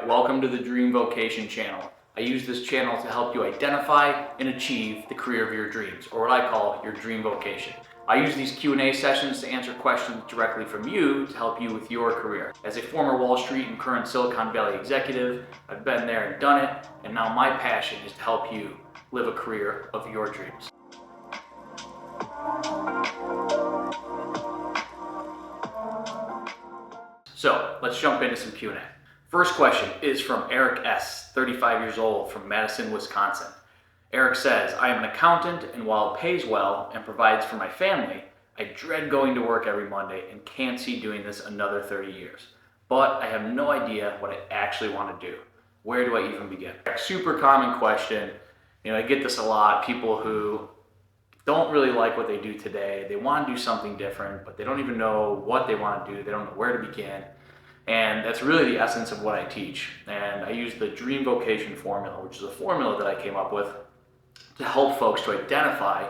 welcome to the Dream Vocation channel. I use this channel to help you identify and achieve the career of your dreams, or what I call your dream vocation. I use these Q&A sessions to answer questions directly from you to help you with your career. As a former Wall Street and current Silicon Valley executive, I've been there and done it, and now my passion is to help you live a career of your dreams. So let's jump into some Q&A. First question is from Eric S., 35 years old, from Madison, Wisconsin. Eric says, I am an accountant, and while it pays well and provides for my family, I dread going to work every Monday and can't see doing this another 30 years. But I have no idea what I actually want to do. Where do I even begin? Super common question. I get this a lot. People who don't really like what they do today. They want to do something different, but they don't even know what they want to do. They don't know where to begin. And that's really the essence of what I teach. And I use the Dream Vocation formula, which is a formula that I came up with to help folks to identify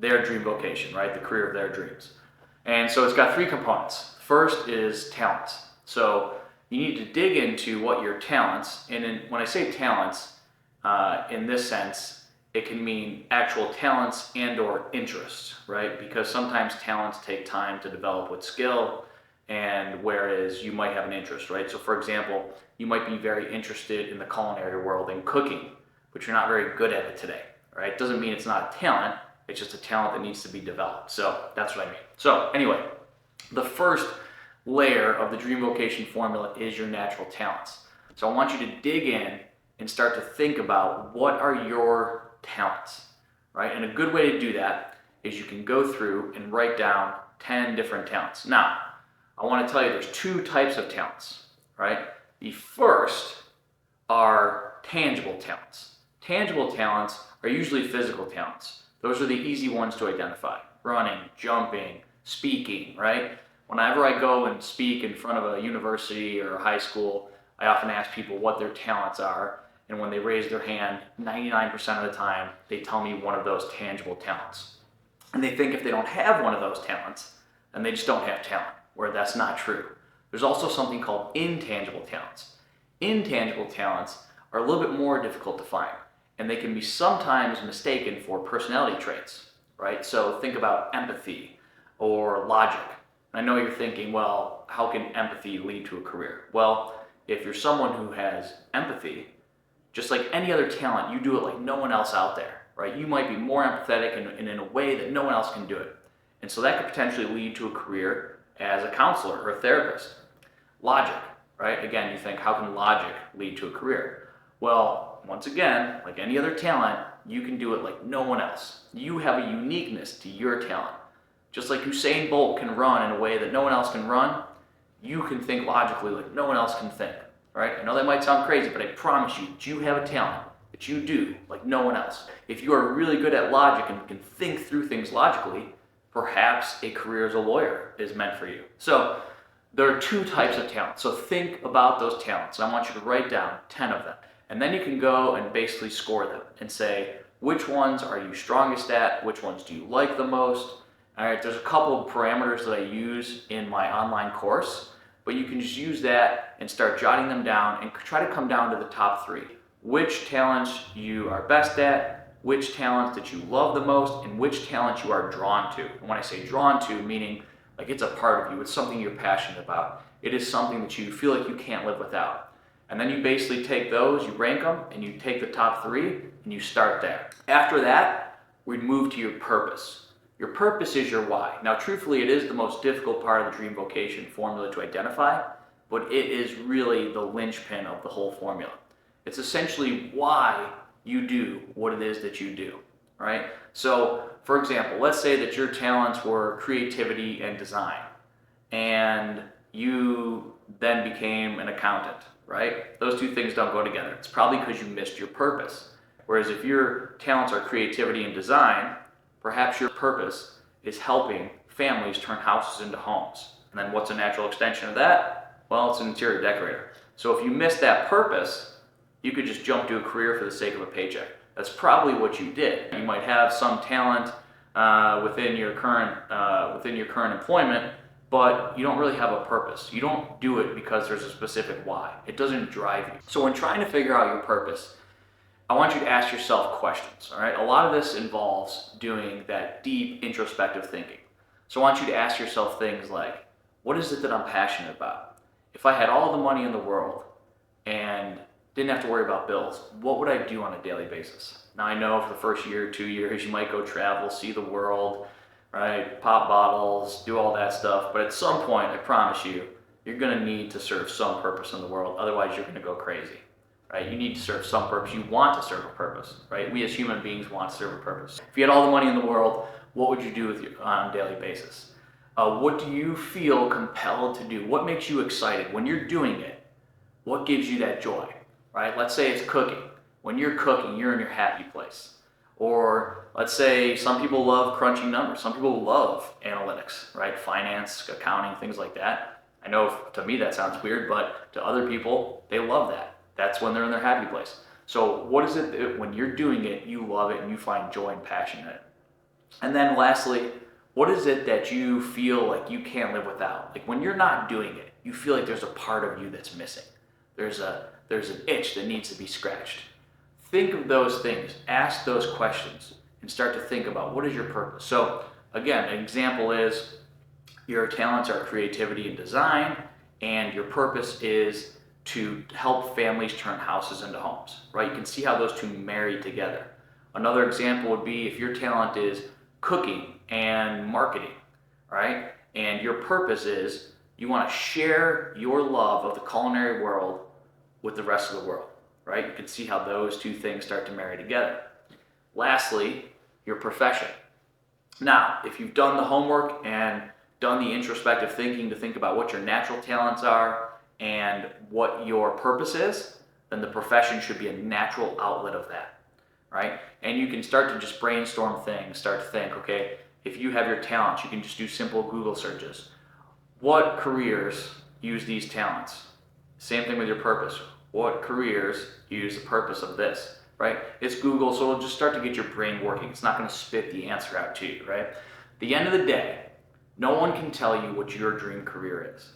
their dream vocation, right? The career of their dreams. And so it's got three components. First is talents. So you need to dig into what your talents, and when I say talents, in this sense, it can mean actual talents and or interests, right? Because sometimes talents take time to develop with skill, and whereas you might have an interest, right? So for example, you might be very interested in the culinary world and cooking, but you're not very good at it today, right? It doesn't mean it's not a talent, it's just a talent that needs to be developed. So that's what I mean. So anyway, the first layer of the Dream Vocation formula is your natural talents. So I want you to dig in and start to think about what are your talents, right? And a good way to do that is you can go through and write down 10 different talents. Now, I want to tell you there's two types of talents, right? The first are tangible talents. Tangible talents are usually physical talents. Those are the easy ones to identify. Running, jumping, speaking, right? Whenever I go and speak in front of a university or a high school, I often ask people what their talents are. And when they raise their hand, 99% of the time, they tell me one of those tangible talents. And they think if they don't have one of those talents, then they just don't have talent, where that's not true. There's also something called intangible talents. Intangible talents are a little bit more difficult to find, and they can be sometimes mistaken for personality traits, right? So think about empathy or logic. And I know you're thinking, well, how can empathy lead to a career? Well, if you're someone who has empathy, just like any other talent, you do it like no one else out there, right? You might be more empathetic and in a way that no one else can do it. And so that could potentially lead to a career as a counselor or a therapist. Logic, right? Again, you think, how can logic lead to a career? Well, once again, like any other talent, you can do it like no one else. You have a uniqueness to your talent. Just like Usain Bolt can run in a way that no one else can run, you can think logically like no one else can think. Right? I know that might sound crazy, but I promise you, you have a talent that you do like no one else. If you are really good at logic and can think through things logically, perhaps a career as a lawyer is meant for you. So there are two types of talent. So think about those talents. I want you to write down 10 of them. And then you can go and basically score them and say, which ones are you strongest at? Which ones do you like the most? All right, there's a couple of parameters that I use in my online course, but you can just use that and start jotting them down and try to come down to the top three. Which talents you are best at, which talents that you love the most, and which talents you are drawn to. And when I say drawn to, meaning like it's a part of you, it's something you're passionate about. It is something that you feel like you can't live without. And then you basically take those, you rank them, and you take the top three, and you start there. After that, we move to your purpose. Your purpose is your why. Now, truthfully, it is the most difficult part of the Dream Vocation formula to identify, but it is really the linchpin of the whole formula. It's essentially why you do what it is that you do, right? So, for example, let's say that your talents were creativity and design, and you then became an accountant, right? Those two things don't go together. It's probably because you missed your purpose. Whereas if your talents are creativity and design, perhaps your purpose is helping families turn houses into homes. And then what's a natural extension of that? Well, it's an interior decorator. So if you miss that purpose, you could just jump to a career for the sake of a paycheck. That's probably what you did. You might have some talent within your current employment, but you don't really have a purpose. You don't do it because there's a specific why. It doesn't drive you. So when trying to figure out your purpose, I want you to ask yourself questions, all right? A lot of this involves doing that deep introspective thinking. So I want you to ask yourself things like, what is it that I'm passionate about? If I had all the money in the world and didn't have to worry about bills, what would I do on a daily basis? Now I know for the first year, 2 years, you might go travel, see the world, right? Pop bottles, do all that stuff. But at some point, I promise you, you're gonna need to serve some purpose in the world. Otherwise, you're gonna go crazy, right? You need to serve some purpose. You want to serve a purpose, right? We as human beings want to serve a purpose. If you had all the money in the world, what would you do with you on a daily basis? What do you feel compelled to do? What makes you excited when you're doing it? What gives you that joy, right? Let's say it's cooking. When you're cooking, you're in your happy place. Or let's say some people love crunching numbers. Some people love analytics, right? Finance, accounting, things like that. I know to me that sounds weird, but to other people, they love that. That's when they're in their happy place. So what is it that when you're doing it, you love it and you find joy and passion in it? And then lastly, what is it that you feel like you can't live without? Like when you're not doing it, you feel like there's a part of you that's missing. There's an itch that needs to be scratched. Think of those things, ask those questions, and start to think about what is your purpose. So again, an example is your talents are creativity and design, and your purpose is to help families turn houses into homes, right? You can see how those two marry together. Another example would be if your talent is cooking and marketing, right? And your purpose is you want to share your love of the culinary world with the rest of the world, right? You can see how those two things start to marry together. Lastly, your profession. Now, if you've done the homework and done the introspective thinking to think about what your natural talents are and what your purpose is, then the profession should be a natural outlet of that, right? And you can start to just brainstorm things, start to think, okay, if you have your talents, you can just do simple Google searches. What careers use these talents? Same thing with your purpose. What careers use the purpose of this, right? It's Google, so it'll just start to get your brain working. It's not going to spit the answer out to you, right? At the end of the day, no one can tell you what your dream career is.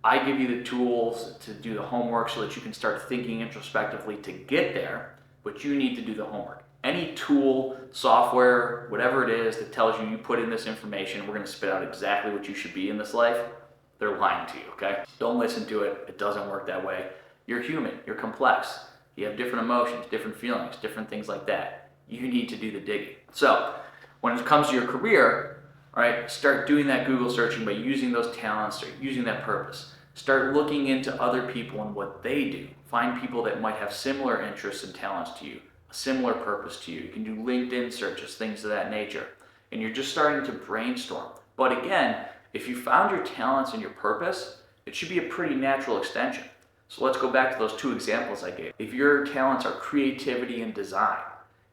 I give you the tools to do the homework so that you can start thinking introspectively to get there, but you need to do the homework. Any tool, software, whatever it is that tells you put in this information, we're going to spit out exactly what you should be in this life, they're lying to you, okay? Don't listen to it. It doesn't work that way. You're human. You're complex. You have different emotions, different feelings, different things like that. You need to do the digging. So when it comes to your career, all right, start doing that Google searching by using those talents, start using that purpose. Start looking into other people and what they do. Find people that might have similar interests and talents to you, a similar purpose to you. You can do LinkedIn searches, things of that nature. And you're just starting to brainstorm. But again, if you found your talents and your purpose, it should be a pretty natural extension. So let's go back to those two examples I gave. If your talents are creativity and design,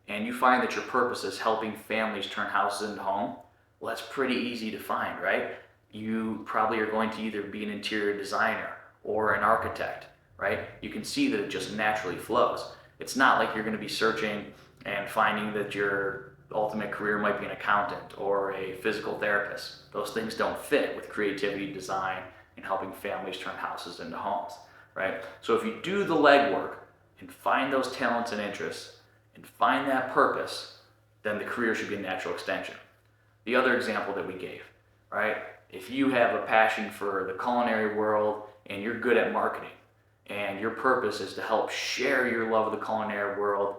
and you find that your purpose is helping families turn houses into homes, well, that's pretty easy to find, right? You probably are going to either be an interior designer or an architect, right? You can see that it just naturally flows. It's not like you're going to be searching and finding that your ultimate career might be an accountant or a physical therapist. Those things don't fit with creativity, design, and helping families turn houses into homes, right? So if you do the legwork and find those talents and interests and find that purpose, then the career should be a natural extension. The other example that we gave, right? If you have a passion for the culinary world and you're good at marketing and your purpose is to help share your love of the culinary world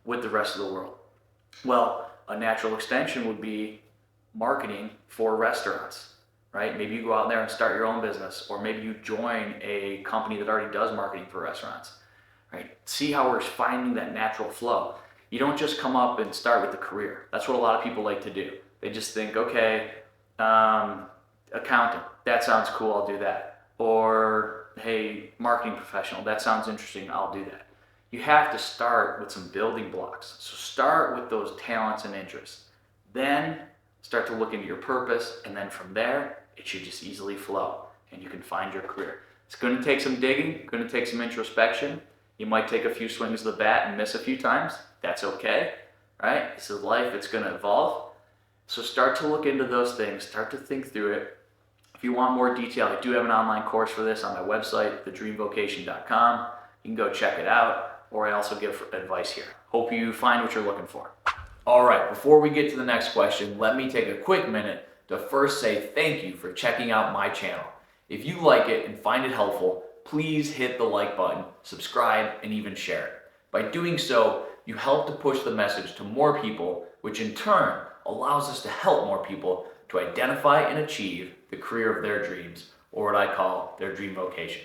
with the rest of the world, well, a natural extension would be marketing for restaurants, right? Maybe you go out there and start your own business, or maybe you join a company that already does marketing for restaurants, right? See how we're finding that natural flow. You don't just come up and start with the career. That's what a lot of people like to do. They just think, okay, accountant, that sounds cool, I'll do that. Or, hey, marketing professional, that sounds interesting, I'll do that. You have to start with some building blocks. So start with those talents and interests. Then start to look into your purpose, and then from there, it should just easily flow, and you can find your career. It's going to take some digging, going to take some introspection. You might take a few swings of the bat and miss a few times. That's okay, right? This is life, it's going to evolve. So start to look into those things, start to think through it, If you want more detail, I do have an online course for this on my website, thedreamvocation.com. You can go check it out, or I also give advice here. Hope you find what you're looking for. All right, before we get to the next question, let me take a quick minute to first say thank you for checking out my channel. If you like it and find it helpful, please hit the like button, subscribe, and even share it. By doing so, you help to push the message to more people, which in turn allows us to help more people to identify and achieve the career of their dreams, or what I call their dream vocation.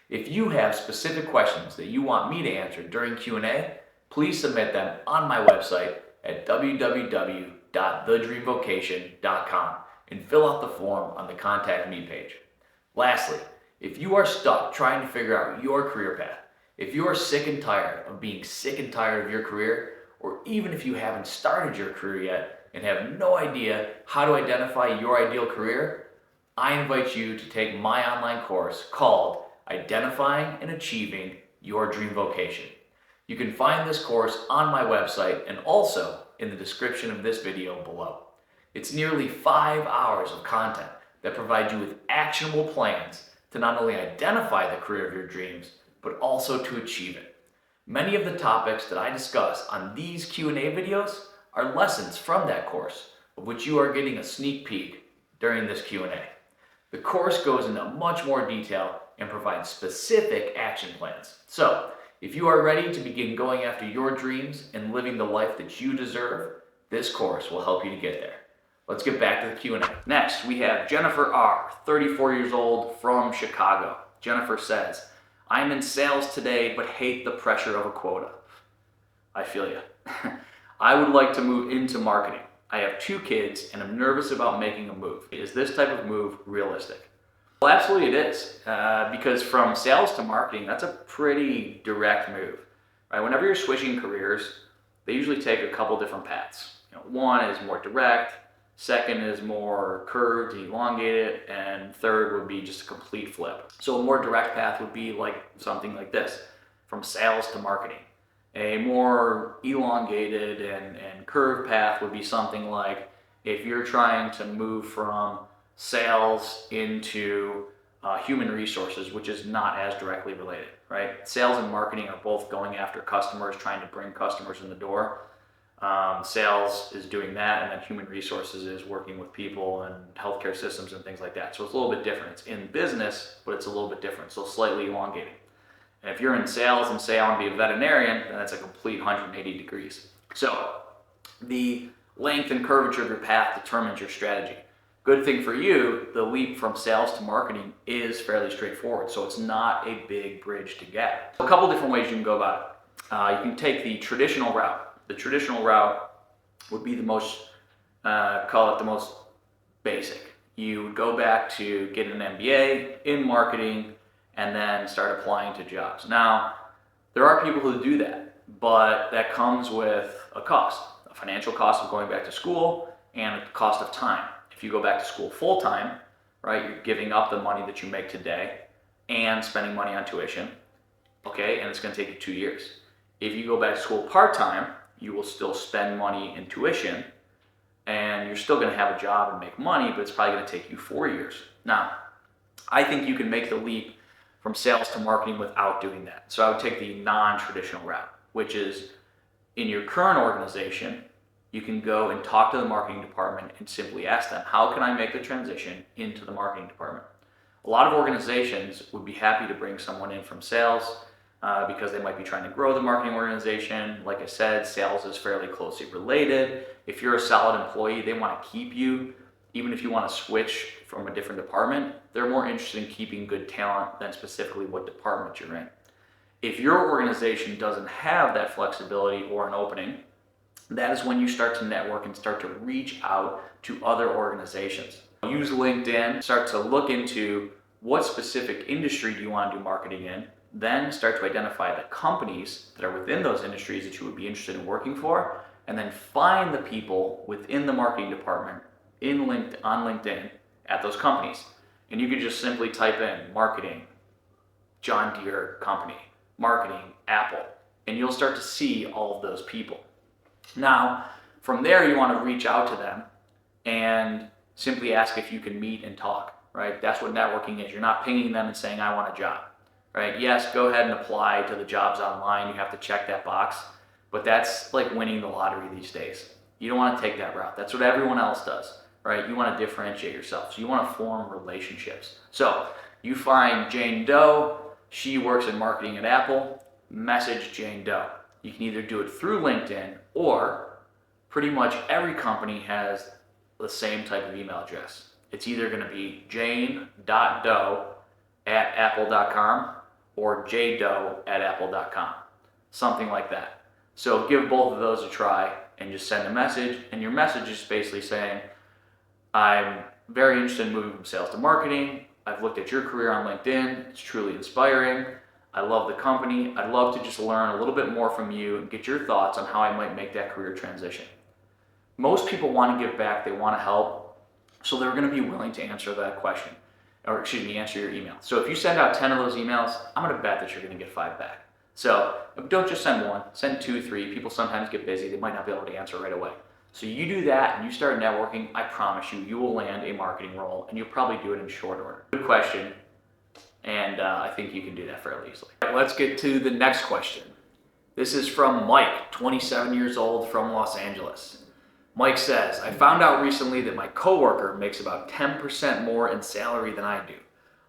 If you have specific questions that you want me to answer during Q&A, please submit them on my website at www.thedreamvocation.com and fill out the form on the Contact Me page. Lastly, if you are stuck trying to figure out your career path, if you are sick and tired of being sick and tired of your career, or even if you haven't started your career yet and have no idea how to identify your ideal career, I invite you to take my online course called Identifying and Achieving Your Dream Vocation. You can find this course on my website and also in the description of this video below. It's nearly 5 hours of content that provide you with actionable plans to not only identify the career of your dreams, but also to achieve it. Many of the topics that I discuss on these Q&A videos are lessons from that course, of which you are getting a sneak peek during this Q&A. The course goes into much more detail and provides specific action plans. So, if you are ready to begin going after your dreams and living the life that you deserve, this course will help you to get there. Let's get back to the Q&A. Next, we have Jennifer R., 34 years old, from Chicago. Jennifer says, I'm in sales today, but hate the pressure of a quota. I feel you. I would like to move into marketing. I have 2 kids and I'm nervous about making a move. Is this type of move realistic? Well, absolutely it is, because from sales to marketing, that's a pretty direct move, right? Whenever you're switching careers, they usually take a couple different paths. One is more direct, second is more curved, elongated, and third would be just a complete flip. So a more direct path would be like something like this, from sales to marketing. A more elongated and curved path would be something like if you're trying to move from sales into human resources, which is not as directly related, right? Sales and marketing are both going after customers, trying to bring customers in the door. Sales is doing that, and then human resources is working with people and healthcare systems and things like that. So it's a little bit different. It's in business, but it's a little bit different, so slightly elongated. And if you're in sales and say I want to be a veterinarian, then that's a complete 180 degrees. So the length and curvature of your path determines your strategy. Good thing for you, the leap from sales to marketing is fairly straightforward, so it's not a big bridge to get. A couple different ways you can go about it. You can take the traditional route. The traditional route would be the most, call it the most basic. You would go back to get an MBA in marketing and then start applying to jobs. Now, there are people who do that, but that comes with a cost, a financial cost of going back to school and a cost of time. If you go back to school full-time, right, you're giving up the money that you make today and spending money on tuition, okay, and it's gonna take you 2 years. If you go back to school part-time, you will still spend money in tuition and you're still gonna have a job and make money, but it's probably gonna take you 4 years. Now, I think you can make the leap from sales to marketing without doing that. So I would take the non-traditional route, which is in your current organization, you can go and talk to the marketing department and simply ask them, how can I make the transition into the marketing department? A lot of organizations would be happy to bring someone in from sales because they might be trying to grow the marketing organization. Like I said, sales is fairly closely related. If you're a solid employee, they want to keep you. Even if you want to switch from a different department, they're more interested in keeping good talent than specifically what department you're in. If your organization doesn't have that flexibility or an opening, that is when you start to network and start to reach out to other organizations. Use LinkedIn, start to look into what specific industry do you want to do marketing in, then start to identify the companies that are within those industries that you would be interested in working for, and then find the people within the marketing department on LinkedIn at those companies. And you could just simply type in marketing, John Deere company, marketing, Apple, and you'll start to see all of those people. Now, from there, you want to reach out to them and simply ask if you can meet and talk. right? That's what networking is. You're not pinging them and saying, I want a job, right? Yes, go ahead and apply to the jobs online. You have to check that box, but that's like winning the lottery these days. You don't want to take that route. That's what everyone else does, right? You want to differentiate yourself. So you want to form relationships. So you find Jane Doe. She works in marketing at Apple. Message Jane Doe. You can either do it through LinkedIn, or pretty much every company has the same type of email address. It's either going to be jane.doe@apple.com or jdoe@apple.com, something like that. So give both of those a try and just send a message, and your message is basically saying, I'm very interested in moving from sales to marketing. I've looked at your career on LinkedIn. It's truly inspiring. I love the company. I'd love to just learn a little bit more from you and get your thoughts on how I might make that career transition. Most people want to give back. They want to help. So they're going to be willing to answer that question, or answer your email. So if you send out 10 of those emails, I'm going to bet that you're going to get 5 back. So don't just send 1, send 2, 3. People sometimes get busy. They might not be able to answer right away. So you do that and you start networking, I promise you, you will land a marketing role, and you'll probably do it in short order. Good question. And I think you can do that fairly easily. Let's get to the next question. This is from Mike, 27 years old, from Los Angeles. Mike says, I found out recently that my coworker makes about 10% more in salary than I do.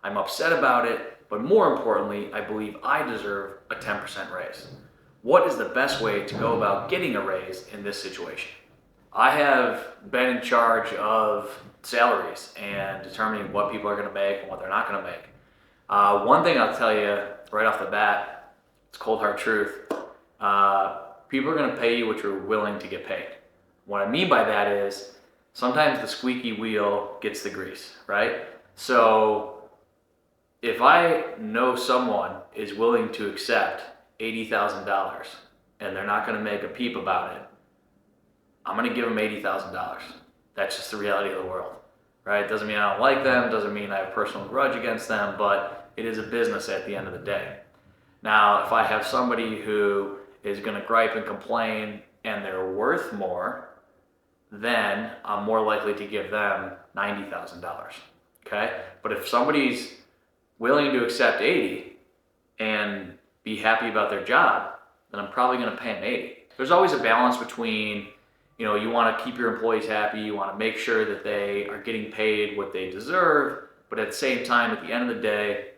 I'm upset about it, but more importantly, I believe I deserve a 10% raise. What is the best way to go about getting a raise in this situation? I have been in charge of salaries and determining what people are going to make and what they're not going to make. One thing I'll tell you right off the bat, it's cold hard truth. People are going to pay you what you're willing to get paid. What I mean by that is sometimes the squeaky wheel gets the grease, right? So if I know someone is willing to accept $80,000 and they're not going to make a peep about it, I'm going to give them $80,000. That's just the reality of the world, right? Doesn't mean I don't like them, doesn't mean I have a personal grudge against them, but it is a business at the end of the day. Now, if I have somebody who is going to gripe and complain and they're worth more, then I'm more likely to give them $90,000, okay? But if somebody's willing to accept 80 and be happy about their job, then I'm probably going to pay them 80. There's always a balance between, you want to keep your employees happy, you want to make sure that they are getting paid what they deserve, but at the same time, at the end of the day,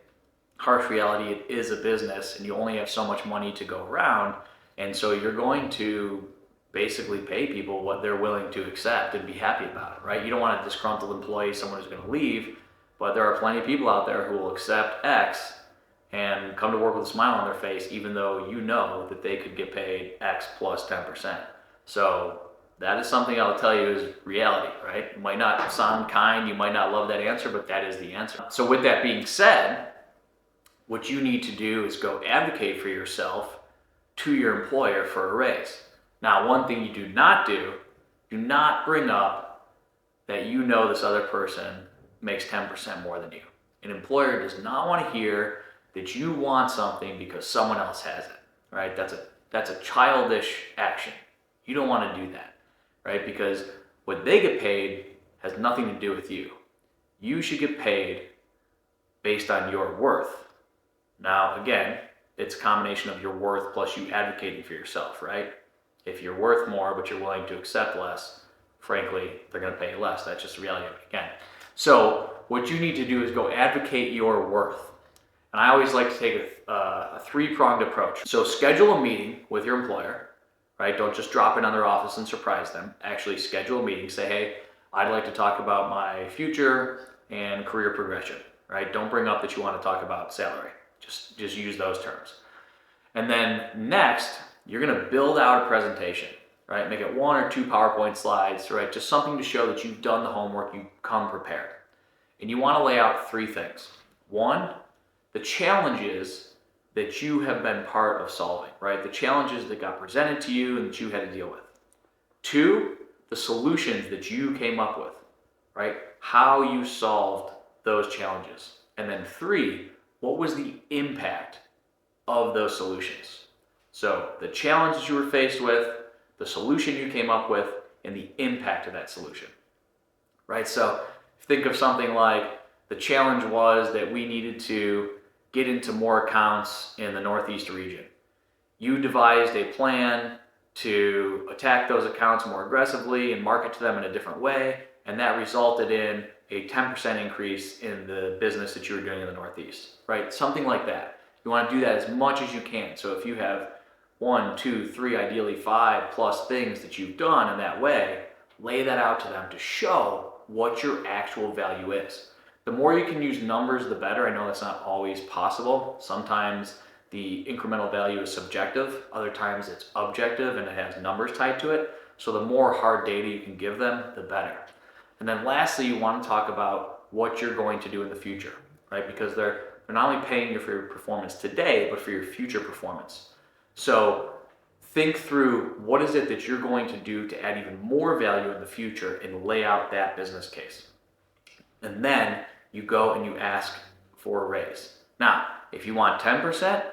harsh reality, it is a business and you only have so much money to go around, and so you're going to basically pay people what they're willing to accept and be happy about it, right? You don't want a disgruntled employee, someone who's going to leave, but there are plenty of people out there who will accept X and come to work with a smile on their face, even though you know that they could get paid X plus 10%. So that is something I'll tell you is reality, right? It might not sound kind, you might not love that answer, but that is the answer. So with that being said, what you need to do is go advocate for yourself to your employer for a raise. Now, one thing you do not bring up that this other person makes 10% more than you. An employer does not want to hear that you want something because someone else has it, right? That's a childish action. You don't want to do that, right? Because what they get paid has nothing to do with you. You should get paid based on your worth. Now, again, it's a combination of your worth plus you advocating for yourself, right? If you're worth more, but you're willing to accept less, frankly, they're going to pay you less. That's just the reality of it again. So what you need to do is go advocate your worth. And I always like to take a three-pronged approach. So schedule a meeting with your employer, right? Don't just drop in on their office and surprise them. Actually schedule a meeting. Say, hey, I'd like to talk about my future and career progression, right? Don't bring up that you want to talk about salary. Just use those terms. And then next, you're going to build out a presentation, right? Make it 1 or 2 PowerPoint slides, right? Just something to show that you've done the homework, you come prepared. And you want to lay out 3 things. 1, the challenges that you have been part of solving, right? The challenges that got presented to you and that you had to deal with. 2, the solutions that you came up with, right? How you solved those challenges. And then 3, what was the impact of those solutions? So the challenges you were faced with, the solution you came up with, and the impact of that solution, right? So think of something like The challenge was that we needed to get into more accounts in the Northeast region. You devised a plan to attack those accounts more aggressively and market to them in a different way, and that resulted in a 10% increase in the business that you were doing in the Northeast, right? Something like that. You want to do that as much as you can. So if you have 1, 2, 3, ideally 5+ things that you've done in that way, lay that out to them to show what your actual value is. The more you can use numbers, the better. I know that's not always possible. Sometimes the incremental value is subjective. Other times it's objective and it has numbers tied to it. So the more hard data you can give them, the better. And then lastly, you want to talk about what you're going to do in the future, right? Because they're not only paying you for your performance today, but for your future performance. So think through what is it that you're going to do to add even more value in the future and lay out that business case. And then you go and you ask for a raise. Now, if you want 10%,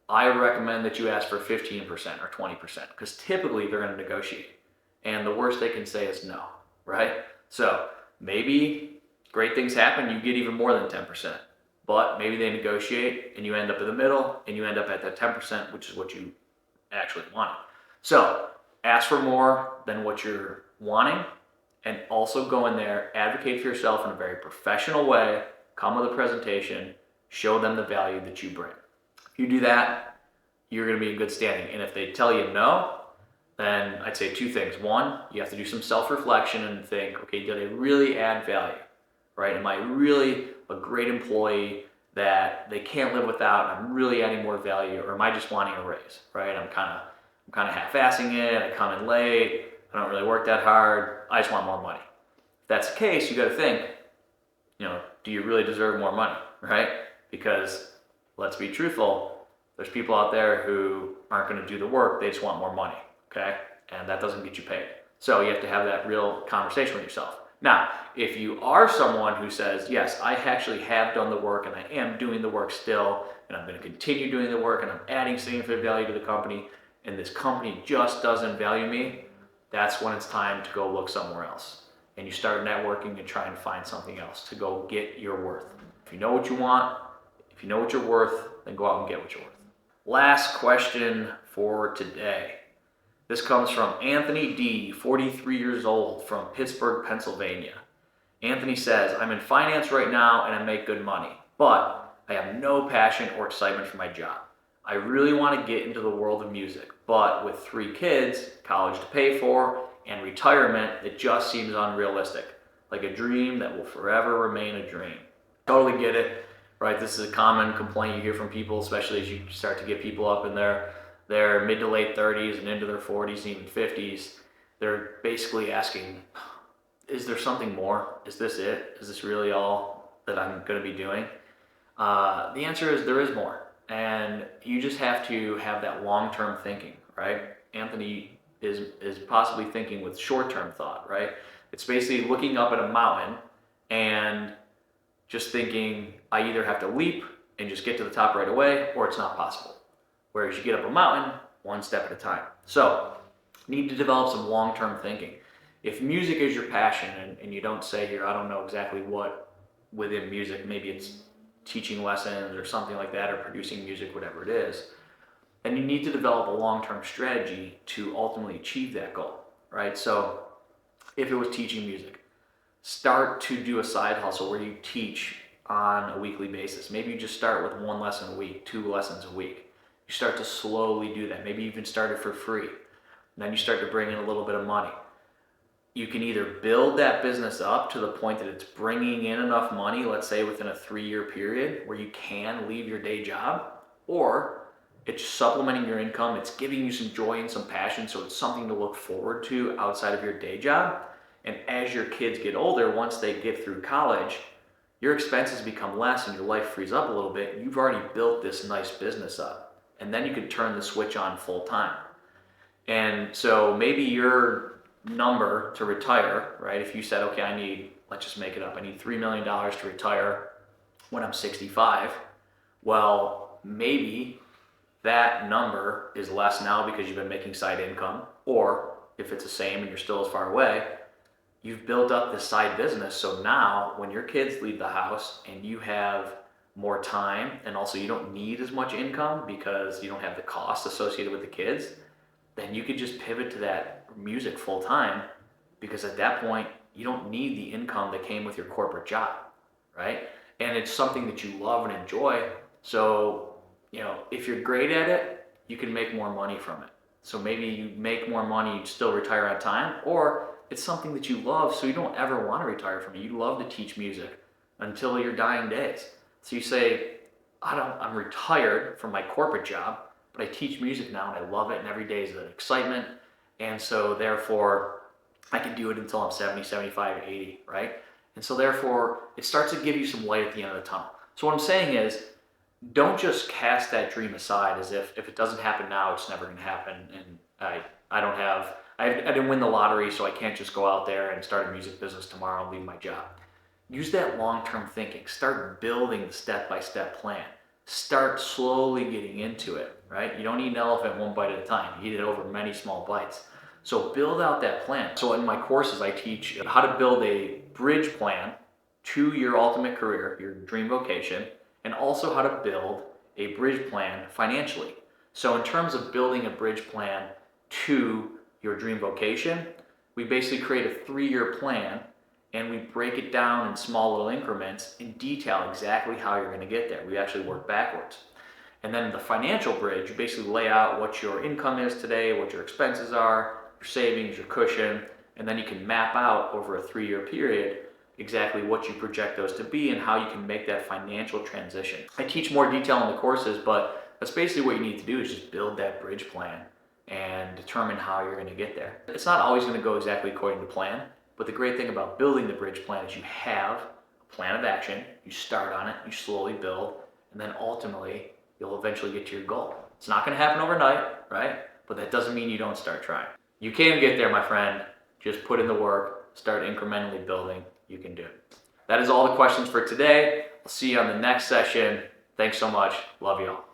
I recommend that you ask for 15% or 20% because typically they're going to negotiate. And the worst they can say is no, right? So maybe great things happen, you get even more than 10%. But maybe they negotiate and you end up in the middle and you end up at that 10%, which is what you actually wanted. So ask for more than what you're wanting and also go in there, advocate for yourself in a very professional way, come with a presentation, show them the value that you bring. If you do that, you're going to be in good standing. And if they tell you no, then I'd say 2 things. 1, you have to do some self-reflection and think, okay, did I really add value, right? Am I really a great employee that they can't live without? I'm really adding more value, or am I just wanting a raise, right? I'm kind of half-assing it. I come in late. I don't really work that hard. I just want more money. If that's the case, you got to think, do you really deserve more money, right? Because let's be truthful, there's people out there who aren't going to do the work. They just want more money, okay? And that doesn't get you paid. So you have to have that real conversation with yourself. Now, if you are someone who says, yes, I actually have done the work and I am doing the work still, and I'm going to continue doing the work and I'm adding significant value to the company, and this company just doesn't value me, that's when it's time to go look somewhere else. And you start networking and try and find something else to go get your worth. If you know what you want, if you know what you're worth, then go out and get what you're worth. Last question for today. This comes from Anthony D., 43 years old, from Pittsburgh, Pennsylvania. Anthony says, I'm in finance right now and I make good money, but I have no passion or excitement for my job. I really want to get into the world of music, but with 3 kids, college to pay for, and retirement, it just seems unrealistic, like a dream that will forever remain a dream. Totally get it, right? This is a common complaint you hear from people, especially as you start to get people up in their mid to late 30s and into their 40s and even 50s. They're basically asking, is there something more? Is this it? Is this really all that I'm going to be doing? The answer is there is more. And you just have to have that long-term thinking, right? Anthony is possibly thinking with short-term thought, right? It's basically looking up at a mountain and just thinking, I either have to leap and just get to the top right away, or it's not possible. Whereas you get up a mountain, one step at a time. So, you need to develop some long-term thinking. If music is your passion, and you don't say here, I don't know exactly what within music, maybe it's teaching lessons or something like that, or producing music, whatever it is, then you need to develop a long-term strategy to ultimately achieve that goal, right? So, if it was teaching music, start to do a side hustle where you teach on a weekly basis. Maybe you just start with 1 lesson a week, 2 lessons a week. You start to slowly do that. Maybe you even start it for free. And then you start to bring in a little bit of money. You can either build that business up to the point that it's bringing in enough money, let's say within a 3-year period, where you can leave your day job, or it's supplementing your income, it's giving you some joy and some passion, so it's something to look forward to outside of your day job. And as your kids get older, once they get through college, your expenses become less and your life frees up a little bit. You've already built this nice business up. And then you could turn the switch on full time. And so maybe your number to retire, right? If you said, okay, I need, let's just make it up, I need $3 million to retire when I'm 65. Well, maybe that number is less now because you've been making side income, or if it's the same and you're still as far away, you've built up this side business. So now when your kids leave the house and you have more time, and also you don't need as much income because you don't have the cost associated with the kids, then you could just pivot to that music full time, because at that point you don't need the income that came with your corporate job, right? And it's something that you love and enjoy. So, if you're great at it, you can make more money from it. So maybe you make more money, you still retire on time, or it's something that you love, so you don't ever want to retire from it. You love to teach music until your dying days. So you say, I'm retired from my corporate job, but I teach music now and I love it, and every day is an excitement. And so therefore, I can do it until I'm 70, 75, 80, right? And so therefore, it starts to give you some light at the end of the tunnel. So what I'm saying is, don't just cast that dream aside as if it doesn't happen now, it's never going to happen. And I didn't win the lottery, so I can't just go out there and start a music business tomorrow and leave my job. Use that long-term thinking. Start building the step-by-step plan. Start slowly getting into it, right? You don't need an elephant one bite at a time. You eat it over many small bites. So build out that plan. So in my courses, I teach how to build a bridge plan to your ultimate career, your dream vocation, and also how to build a bridge plan financially. So in terms of building a bridge plan to your dream vocation, we basically create a 3-year plan, and we break it down in small little increments and detail exactly how you're going to get there. We actually work backwards. And then the financial bridge, you basically lay out what your income is today, what your expenses are, your savings, your cushion, and then you can map out over a 3-year period exactly what you project those to be and how you can make that financial transition. I teach more detail in the courses, but that's basically what you need to do, is just build that bridge plan and determine how you're going to get there. It's not always going to go exactly according to plan, but the great thing about building the bridge plan is you have a plan of action, you start on it, you slowly build, and then ultimately you'll eventually get to your goal. It's not going to happen overnight, right? But that doesn't mean you don't start trying. You can get there, my friend. Just put in the work, start incrementally building. You can do it. That is all the questions for today. I'll see you on the next session. Thanks so much. Love you all.